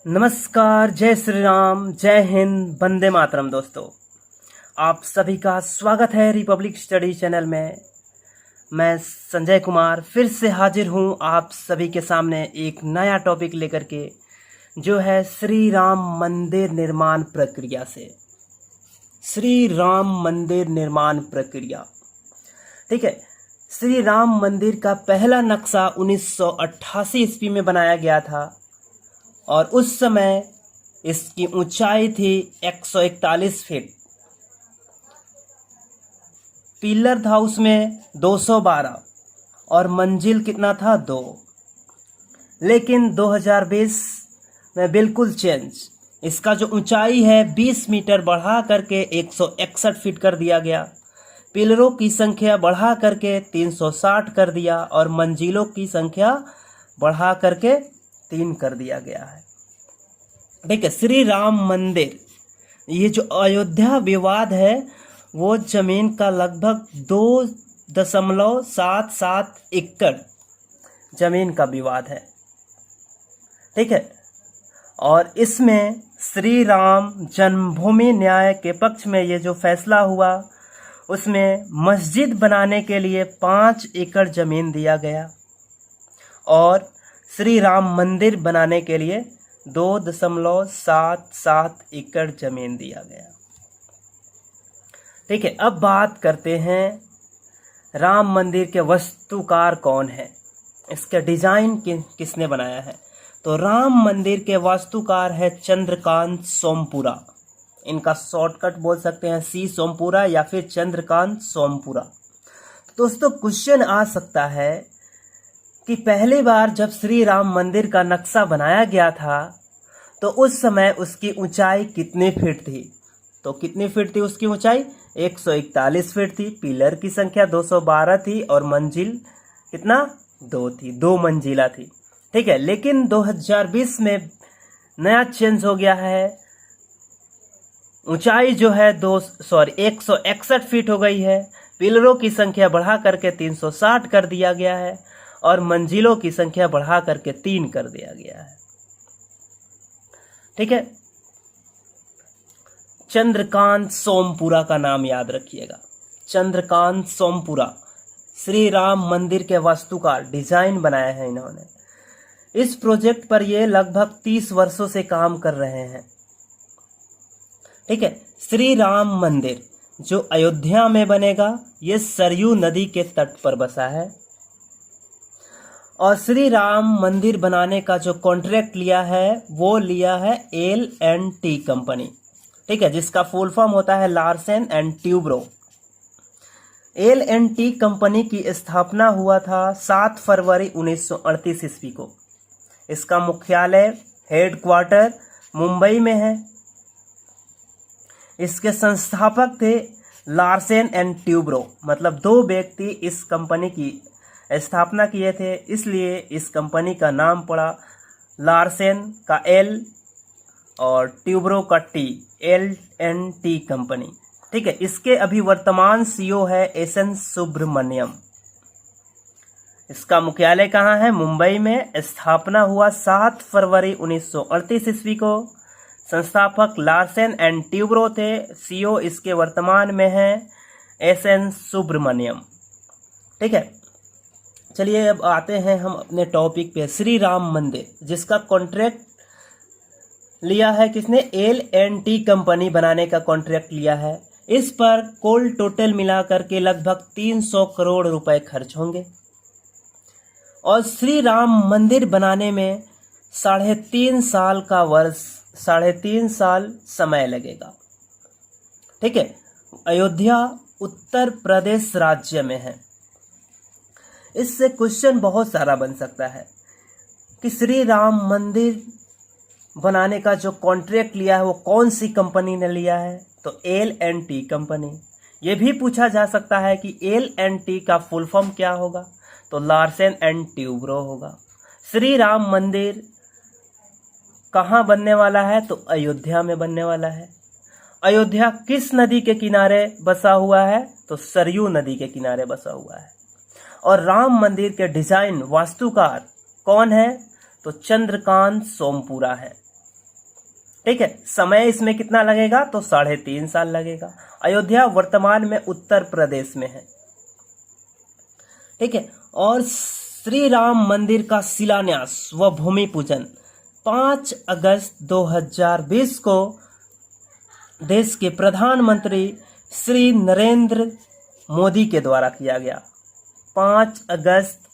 नमस्कार, जय श्री राम, जय हिंद, वंदे मातरम। दोस्तों, आप सभी का स्वागत है रिपब्लिक स्टडी चैनल में। मैं संजय कुमार फिर से हाजिर हूं आप सभी के सामने एक नया टॉपिक लेकर के, जो है श्री राम मंदिर निर्माण प्रक्रिया से। श्री राम मंदिर निर्माण प्रक्रिया, ठीक है। श्री राम मंदिर का पहला नक्शा 1988 ईस्वी में बनाया गया था और उस समय इसकी ऊंचाई थी 141 फीट। पिलर था उसमें 212 और मंजिल कितना था 2। लेकिन 2020 में बिल्कुल चेंज, इसका जो ऊंचाई है 20 मीटर बढ़ा करके 161 फीट कर दिया गया। पिलरों की संख्या बढ़ा करके 360 कर दिया और मंजिलों की संख्या बढ़ा करके 3 कर दिया गया है। ठीक है। श्री राम मंदिर, ये जो अयोध्या विवाद है वो जमीन का लगभग 2.77 एकड़ जमीन का विवाद है। ठीक है। और इसमें श्री राम जन्मभूमि न्याय के पक्ष में ये जो फैसला हुआ, उसमें मस्जिद बनाने के लिए 5 एकड़ जमीन दिया गया और श्री राम मंदिर बनाने के लिए 2.77 एकड़ जमीन दिया गया। ठीक है। अब बात करते हैं राम मंदिर के वास्तुकार कौन है, इसका डिजाइन किसने बनाया है। तो राम मंदिर के वास्तुकार है चंद्रकांत सोमपुरा। इनका शॉर्टकट बोल सकते हैं सी सोमपुरा या फिर चंद्रकांत सोमपुरा। दोस्तों, क्वेश्चन आ सकता है कि पहली बार जब श्री राम मंदिर का नक्शा बनाया गया था तो उस समय उसकी ऊंचाई कितनी फीट थी। तो कितनी फीट थी उसकी ऊंचाई? 141 फीट थी। पिलर की संख्या 212 थी और मंजिल कितना? 2 थी, 2 मंजिला थी। ठीक है। लेकिन 2020 में नया चेंज हो गया है, ऊंचाई जो है 161 फीट हो गई है। पिलरों की संख्या बढ़ा करके 360 कर दिया गया है और मंजिलों की संख्या बढ़ा करके 3 कर दिया गया है। ठीक है। चंद्रकांत सोमपुरा का नाम याद रखिएगा। चंद्रकांत सोमपुरा श्री राम मंदिर के वास्तुकार, डिजाइन बनाया है इन्होंने। इस प्रोजेक्ट पर ये लगभग 30 वर्षों से काम कर रहे हैं। ठीक है। श्री राम मंदिर जो अयोध्या में बनेगा, ये सरयू नदी के तट पर बसा है और श्री राम मंदिर बनाने का जो कॉन्ट्रैक्ट लिया है वो लिया है L&T कंपनी। ठीक है, जिसका फुल फॉर्म होता है Larsen and Toubro. L&T company की स्थापना हुआ था 7 फरवरी 1938 ईस्वी को। इसका मुख्यालय, हेडक्वार्टर मुंबई में है। इसके संस्थापक थे लार्सन एंड ट्यूब्रो, मतलब 2 व्यक्ति इस कंपनी की स्थापना किए थे, इसलिए इस कंपनी का नाम पड़ा लार्सन का L और ट्यूब्रो का T, L&T कंपनी। ठीक है। इसके अभी वर्तमान CEO है SN सुब्रमण्यम। इसका मुख्यालय कहाँ है? मुंबई में। स्थापना हुआ 7 फरवरी 1938 ईस्वी को। संस्थापक लार्सन एंड ट्यूब्रो थे। CEO इसके वर्तमान में है SN सुब्रमण्यम। ठीक है। चलिए अब आते हैं हम अपने टॉपिक पे। श्री राम मंदिर, जिसका कॉन्ट्रैक्ट लिया है किसने? L&T कंपनी बनाने का कॉन्ट्रैक्ट लिया है। इस पर कुल टोटल मिलाकर के लगभग 300 करोड़ रुपए खर्च होंगे और श्री राम मंदिर बनाने में 3.5 साल समय लगेगा। ठीक है। अयोध्या उत्तर प्रदेश राज्य में है। इससे क्वेश्चन बहुत सारा बन सकता है कि श्री राम मंदिर बनाने का जो कॉन्ट्रैक्ट लिया है वो कौन सी कंपनी ने लिया है? तो L&T कंपनी। ये भी पूछा जा सकता है कि L&T का फुल फॉर्म क्या होगा? तो लार्सन एंड ट्यूब्रो होगा। श्री राम मंदिर कहाँ बनने वाला है? तो अयोध्या में बनने वाला है। अयोध्या किस नदी के किनारे बसा हुआ है? तो सरयू नदी के किनारे बसा हुआ है। और राम मंदिर के डिजाइन वास्तुकार कौन है? तो चंद्रकांत सोमपुरा है। ठीक है, समय इसमें कितना लगेगा, तो 3.5 साल लगेगा। अयोध्या वर्तमान में उत्तर प्रदेश में है। ठीक है, और श्री राम मंदिर का शिलान्यास व भूमि पूजन 5 अगस्त 2020 को देश के प्रधानमंत्री श्री नरेंद्र मोदी के द्वारा किया गया। 5 अगस्त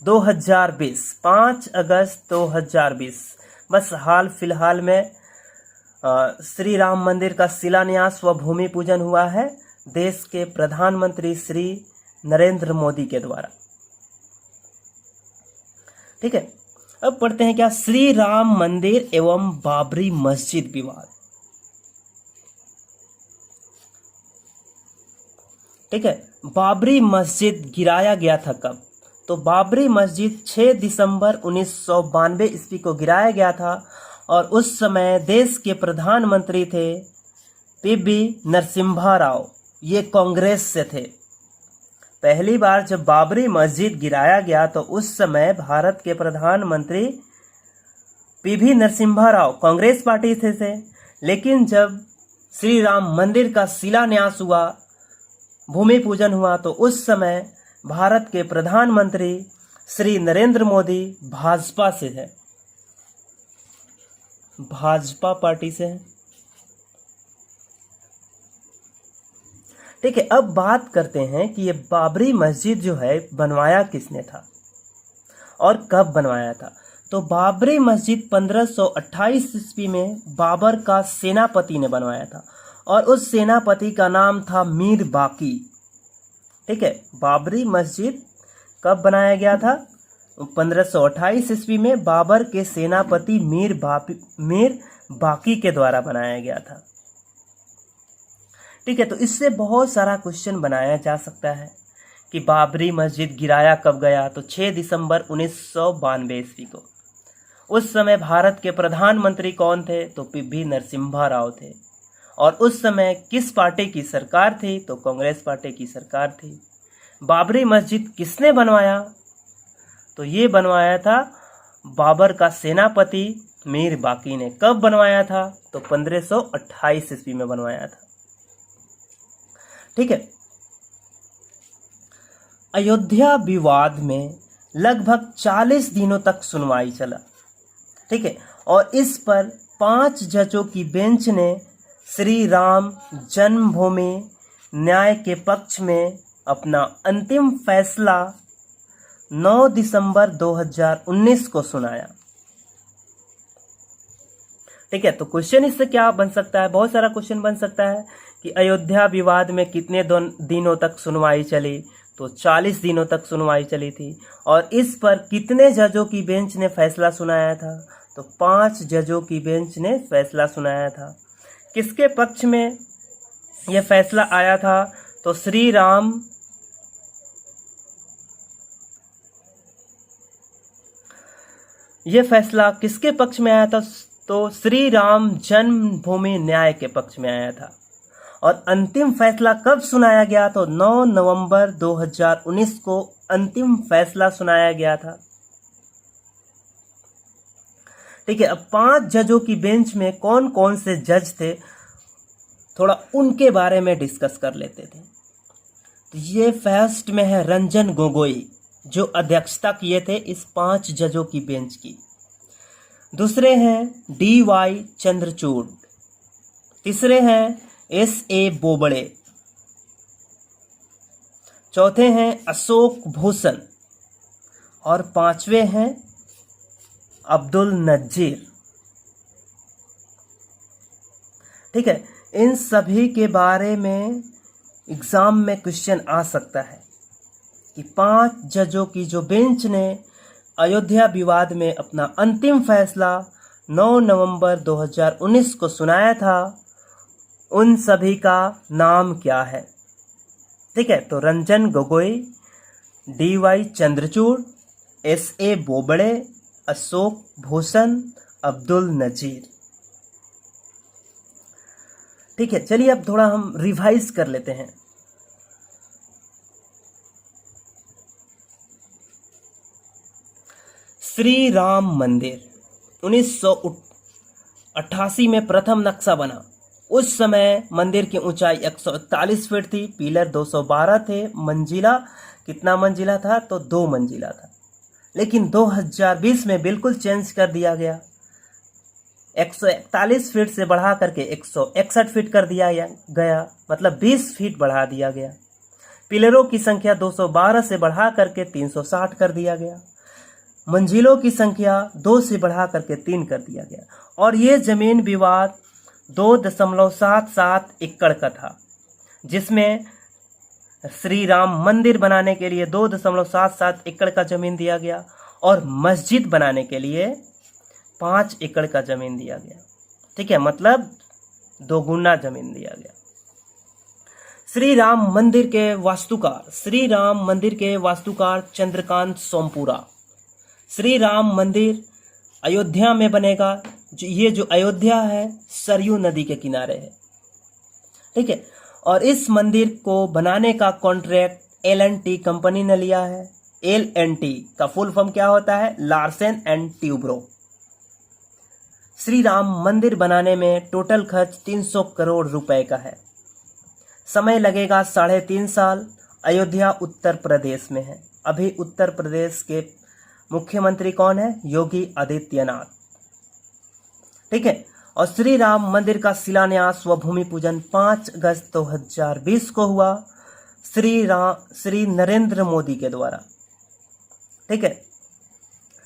2020, 5 अगस्त 2020, बस हाल फिलहाल में श्री राम मंदिर का शिलान्यास व भूमि पूजन हुआ है देश के प्रधानमंत्री श्री नरेंद्र मोदी के द्वारा। ठीक है, अब पढ़ते हैं क्या, श्री राम मंदिर एवं बाबरी मस्जिद विवाद। ठीक है, बाबरी मस्जिद गिराया गया था कब, तो बाबरी मस्जिद 6 दिसंबर 1992 ईस्वी को गिराया गया था और उस समय देश के प्रधानमंत्री थे पीवी नरसिम्हा राव, ये कांग्रेस से थे। पहली बार जब बाबरी मस्जिद गिराया गया तो उस समय भारत के प्रधानमंत्री पीवी नरसिम्हा राव कांग्रेस पार्टी से थे, लेकिन जब श्री राम मंदिर का शिलान्यास हुआ, भूमि पूजन हुआ, तो उस समय भारत के प्रधानमंत्री श्री नरेंद्र मोदी भाजपा से है, भाजपा पार्टी से है। ठीक है, अब बात करते हैं कि ये बाबरी मस्जिद जो है बनवाया किसने था और कब बनवाया था। तो बाबरी मस्जिद 1528 ईस्वी में बाबर का सेनापति ने बनवाया था और उस सेनापति का नाम था मीर बाकी। ठीक है, बाबरी मस्जिद कब बनाया गया था, 1528 ईस्वी में बाबर के सेनापति मीर बाकी के द्वारा बनाया गया था। ठीक है, तो इससे बहुत सारा क्वेश्चन बनाया जा सकता है कि बाबरी मस्जिद गिराया कब गया, तो 6 दिसंबर 1992 ईस्वी को। उस समय भारत के प्रधानमंत्री कौन थे, तो पीवी नरसिम्हा राव थे और उस समय किस पार्टी की सरकार थी, तो कांग्रेस पार्टी की सरकार थी। बाबरी मस्जिद किसने बनवाया, तो ये बनवाया था बाबर का सेनापति मीर बाकी ने। कब बनवाया था, तो 1528 ईस्वी में बनवाया था। ठीक है, अयोध्या विवाद में लगभग 40 दिनों तक सुनवाई चला। ठीक है, और इस पर 5 जजों की बेंच ने श्री राम जन्मभूमि न्याय के पक्ष में अपना अंतिम फैसला 9 दिसंबर 2019 को सुनाया। ठीक है, तो क्वेश्चन इससे क्या बन सकता है, बहुत सारा क्वेश्चन बन सकता है कि अयोध्या विवाद में कितने दिनों तक सुनवाई चली, तो 40 दिनों तक सुनवाई चली थी और इस पर कितने जजों की बेंच ने फैसला सुनाया था, तो 5 जजों की बेंच ने फैसला सुनाया था। किसके पक्ष में यह फैसला आया था, तो श्री राम यह फैसला किसके पक्ष में आया था, तो श्री राम जन्मभूमि न्याय के पक्ष में आया था। और अंतिम फैसला कब सुनाया गया, तो 9 नवंबर 2019 को अंतिम फैसला सुनाया गया था। ठीक है, अब 5 जजों की बेंच में कौन कौन से जज थे, थोड़ा उनके बारे में डिस्कस कर लेते थे। तो ये फर्स्ट में है रंजन गोगोई, जो अध्यक्षता किए थे इस 5 जजों की बेंच की। दूसरे हैं DY चंद्रचूड़, तीसरे हैं SA बोबड़े, चौथे हैं अशोक भूषण और 5वें हैं अब्दुल नजीर। ठीक है, इन सभी के बारे में एग्जाम में क्वेश्चन आ सकता है कि 5 जजों की जो बेंच ने अयोध्या विवाद में अपना अंतिम फैसला 9 नवंबर 2019 को सुनाया था, उन सभी का नाम क्या है। ठीक है, तो रंजन गोगोई, DY चंद्रचूड़, SA बोबड़े, अशोक भूषण, अब्दुल नजीर। ठीक है, चलिए अब थोड़ा हम रिवाइज कर लेते हैं। श्री राम मंदिर 88 में प्रथम नक्शा बना। उस समय मंदिर की ऊंचाई 141 फीट थी, पिलर 212 थे, मंजिला कितना मंजिला था तो 2 मंजिला था। लेकिन 2020 में बिल्कुल चेंज कर दिया गया, 141 फीट से बढ़ा करके 161 फीट कर दिया गया, मतलब 20 फीट बढ़ा दिया गया। पिलरों की संख्या 212 से बढ़ा करके 360 कर दिया गया। मंजिलों की संख्या 2 से बढ़ा करके 3 कर दिया गया। और ये जमीन विवाद 2.77 एकड़ का था, जिसमें श्री राम मंदिर बनाने के लिए 2.77 एकड़ का जमीन दिया गया और मस्जिद बनाने के लिए 5 एकड़ का जमीन दिया गया। ठीक है, मतलब 2 गुना जमीन दिया गया। श्री राम मंदिर के वास्तुकार चंद्रकांत सोमपुरा। श्री राम मंदिर अयोध्या में बनेगा। ये जो अयोध्या है सरयू नदी के किनारे है। ठीक है, और इस मंदिर को बनाने का कॉन्ट्रैक्ट L&T कंपनी ने लिया है। L&T का फुल फॉर्म क्या होता है? Larsen and Toubro. श्री राम मंदिर बनाने में टोटल खर्च 300 करोड़ रुपए का है। समय लगेगा 3.5 साल। अयोध्या उत्तर प्रदेश में है। अभी उत्तर प्रदेश के मुख्यमंत्री कौन है? योगी आदित्यनाथ। ठीक है, और श्री राम मंदिर का शिलान्यास व भूमि पूजन 5 अगस्त 2020 को हुआ श्री नरेंद्र मोदी के द्वारा। ठीक है,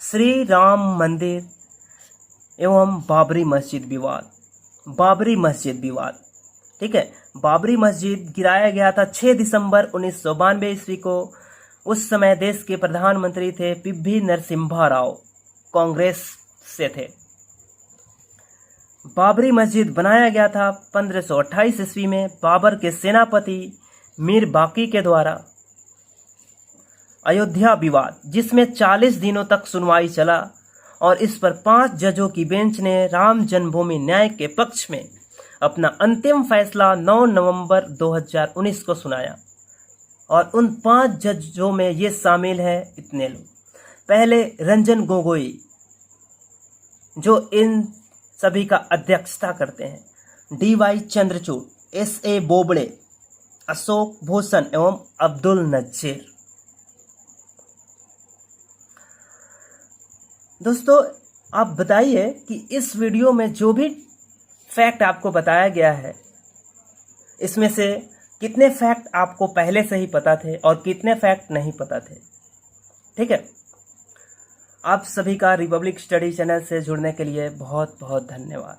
श्री राम मंदिर एवं बाबरी मस्जिद विवाद। ठीक है, बाबरी मस्जिद गिराया गया था 6 दिसंबर 1992 ईस्वी को। उस समय देश के प्रधानमंत्री थे पी.वी. नरसिम्हा राव, कांग्रेस से थे। बाबरी मस्जिद बनाया गया था 1528 ईस्वी में बाबर के सेनापति मीर बाकी के द्वारा। अयोध्या विवाद, जिसमें 40 दिनों तक सुनवाई चला और इस पर 5 जजों की बेंच ने राम जन्मभूमि न्याय के पक्ष में अपना अंतिम फैसला 9 नवंबर 2019 को सुनाया। और उन 5 जजों में ये शामिल है इतने लोग। पहले रंजन गोगोई, जो इन सभी का अध्यक्षता करते हैं। D.Y. चंद्रचूड़, S.A. बोबड़े, अशोक भूषण एवं अब्दुल नज़ीर। दोस्तों, आप बताइए कि इस वीडियो में जो भी फैक्ट आपको बताया गया है, इसमें से कितने फैक्ट आपको पहले से ही पता थे और कितने फैक्ट नहीं पता थे। ठीक है, आप सभी का रिपब्लिक स्टडी चैनल से जुड़ने के लिए बहुत बहुत धन्यवाद।